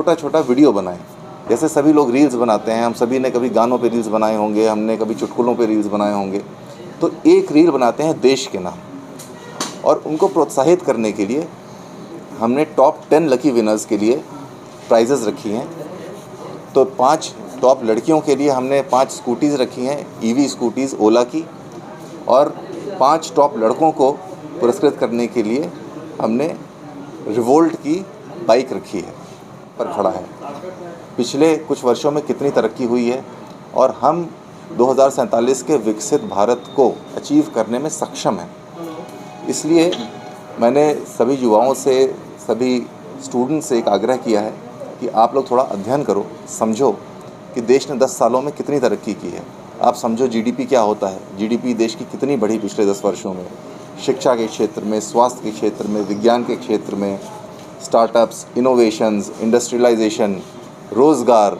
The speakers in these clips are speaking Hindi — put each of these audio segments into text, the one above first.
छोटा छोटा वीडियो बनाएं। जैसे सभी लोग रील्स बनाते हैं, हम सभी ने कभी गानों पे रील्स बनाए होंगे, हमने कभी चुटकुलों पे रील्स बनाए होंगे। तो एक रील बनाते हैं देश के नाम, और उनको प्रोत्साहित करने के लिए हमने टॉप 10 लकी विनर्स के लिए प्राइजेज़ रखी हैं। तो 5 टॉप लड़कियों के लिए हमने 5 स्कूटीज़ रखी हैं, ईवी स्कूटीज़ ओला की, और 5 टॉप लड़कों को पुरस्कृत करने के लिए हमने रिवोल्ट की बाइक रखी है पर खड़ा है। पिछले कुछ वर्षों में कितनी तरक्की हुई है और हम 2047 के विकसित भारत को अचीव करने में सक्षम हैं। इसलिए मैंने सभी युवाओं से, सभी स्टूडेंट्स से एक आग्रह किया है कि आप लोग थोड़ा अध्ययन करो, समझो कि देश ने 10 सालों में कितनी तरक्की की है। आप समझो जीडीपी क्या होता है, जीडीपी देश की कितनी बढ़ी पिछले 10 वर्षों में, शिक्षा के क्षेत्र में, स्वास्थ्य के क्षेत्र में, विज्ञान के क्षेत्र में, स्टार्टअप्स, इनोवेशंस, इंडस्ट्रियलाइजेशन, रोज़गार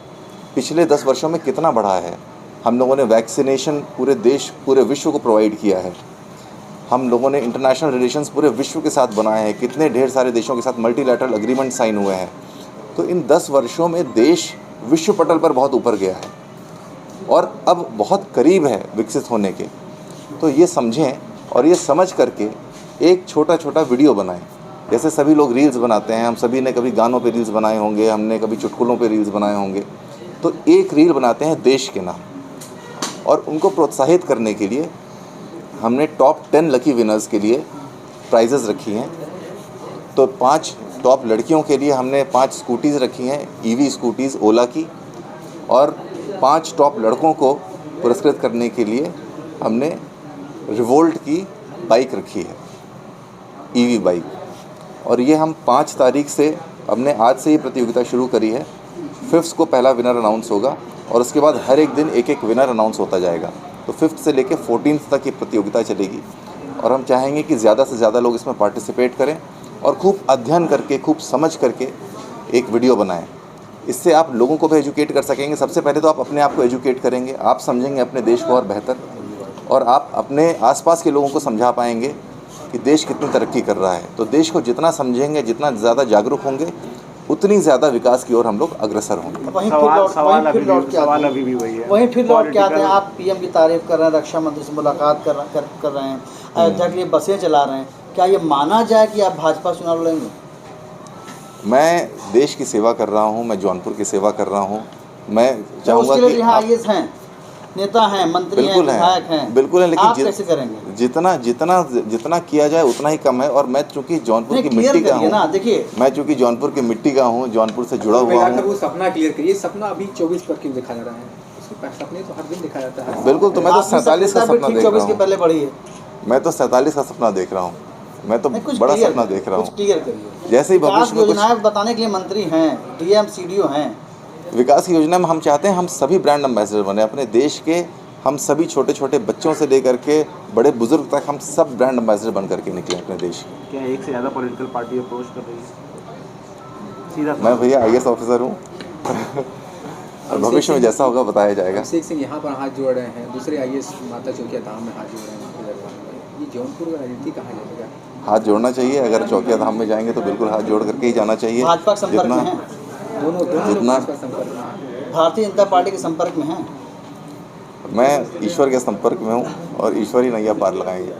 पिछले 10 वर्षों में कितना बढ़ा है। हम लोगों ने वैक्सीनेशन पूरे देश, पूरे विश्व को प्रोवाइड किया है। हम लोगों ने इंटरनेशनल रिलेशंस पूरे विश्व के साथ बनाए हैं, कितने ढेर सारे देशों के साथ मल्टीलैटरल एग्रीमेंट साइन हुए हैं। तो इन 10 वर्षों में देश विश्व पटल पर बहुत ऊपर गया है और अब बहुत करीब है विकसित होने के। तो ये समझें और ये समझ करके एक छोटा छोटा वीडियो बनाएं। जैसे सभी लोग रील्स बनाते हैं, हम सभी ने कभी गानों पे रील्स बनाए होंगे, हमने कभी चुटकुलों पे रील्स बनाए होंगे। तो एक रील बनाते हैं देश के नाम, और उनको प्रोत्साहित करने के लिए हमने टॉप 10 लकी विनर्स के लिए प्राइजेज़ रखी हैं। तो 5 टॉप लड़कियों के लिए हमने 5 स्कूटीज़ रखी हैं, ईवी स्कूटीज़ ओला की, और 5 टॉप लड़कों को पुरस्कृत करने के लिए हमने रिवोल्ट की बाइक रखी है, ईवी बाइक। और ये हम 5 तारीख से, हमने आज से ही प्रतियोगिता शुरू करी है। 5th को पहला विनर अनाउंस होगा और उसके बाद हर एक दिन एक एक विनर अनाउंस होता जाएगा। तो 5th से लेकर 14th तक ये प्रतियोगिता चलेगी और हम चाहेंगे कि ज़्यादा से ज़्यादा लोग इसमें पार्टिसिपेट करें और खूब अध्ययन करके, खूब समझ करके एक वीडियो बनाएं। इससे आप लोगों को भी एजुकेट कर सकेंगे। सबसे पहले तो आप अपने आप को एजुकेट करेंगे, आप समझेंगे अपने देश को और बेहतर, और आप अपने आसपास के लोगों को समझा पाएंगे कि देश कितनी तरक्की कर रहा है। तो देश को जितना समझेंगे, जितना ज़्यादा जागरूक होंगे, उतनी ज़्यादा विकास की ओर हम लोग अग्रसर होंगे। वहीं फिर लौट के आते हैं। आप पीएम की तारीफ कर रहे हैं, रक्षा मंत्री से मुलाकात कर रहे हैं, अयोध्या के लिए बसें चला रहे हैं। क्या ये माना जाए कि आप भाजपा चुनाव लड़ेंगे? मैं देश की सेवा कर रहा हूँ, मैं जौनपुर की सेवा कर रहा हूँ। मैं चाहूँगा कि यहाँ आईएएस हैं, नेता हैं, मंत्री हैं, विधायक हैं, बिल्कुल है, लेकिन आप कैसे करेंगे? जितना किया जाए उतना ही कम है। और मैं चूंकि जौनपुर की मिट्टी का हूँ, मैं चूंकि जौनपुर की मिट्टी का हूँ, जौनपुर से जुड़ा हुआ हूँ। वो सपना क्लियर करिए। सपना अभी 24 पर क्यों देखा जा रहा है? सपने तो हर दिन दिखाया जाता है। बिल्कुल, तो मैं तो 47 का सपना देख रहा हूँ। पहले बढ़ी है। मैं तो 47 का सपना देख रहा हूँ। मैं तो बड़ा सपना देख रहा हूँ। जैसे ही भविष्य में योजनाएं बताने के लिए मंत्री हैं, डीएम सीडीओ हैं। विकास की योजना में हम चाहते हैं हम सभी ब्रांड एम्बेसडर बने अपने देश के। हम सभी छोटे छोटे बच्चों से लेकर के बड़े बुजुर्ग तक हम सब ब्रांड एम्बेसडर बन करके निकले अपने देश के। क्या एक से ज़्यादा पॉलिटिकल पार्टी अप्रोच कर रही है? मैं भैया आईएएस ऑफिसर हूँ और भविष्य में जैसा होगा बताया जाएगा। अभिषेक सिंह यहाँ पर हाथ जोड़ रहे हैं, दूसरे आईएएस माता चौकिया धाम में हाथ जोड़ रहे हैं। ये जौनपुर का राजनीति कहाँ जाएगा? हाथ जोड़ना चाहिए। अगर चौकिया धाम में जाएंगे तो बिल्कुल हाथ जोड़ करके ही जाना चाहिए। भाजपा संपर्क में हैं, जितना भारतीय जनता पार्टी के संपर्क में हैं। मैं ईश्वर के संपर्क में हूँ और ईश्वर ही नैया पार लगाएंगे।